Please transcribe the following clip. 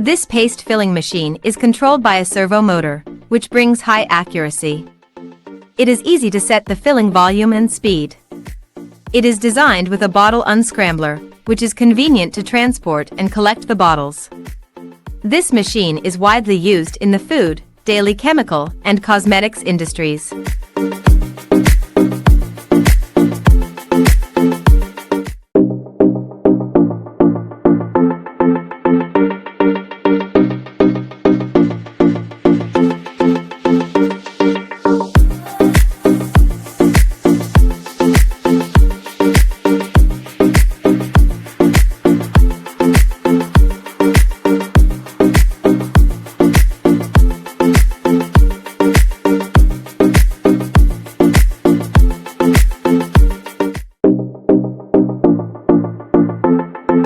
This paste filling machine is controlled by a servo motor, which brings high accuracy. It is easy to set the filling volume and speed. It is designed with a bottle unscrambler, which is convenient to transport and collect the bottles. This machine is widely used in the food, daily chemical, and cosmetics industries.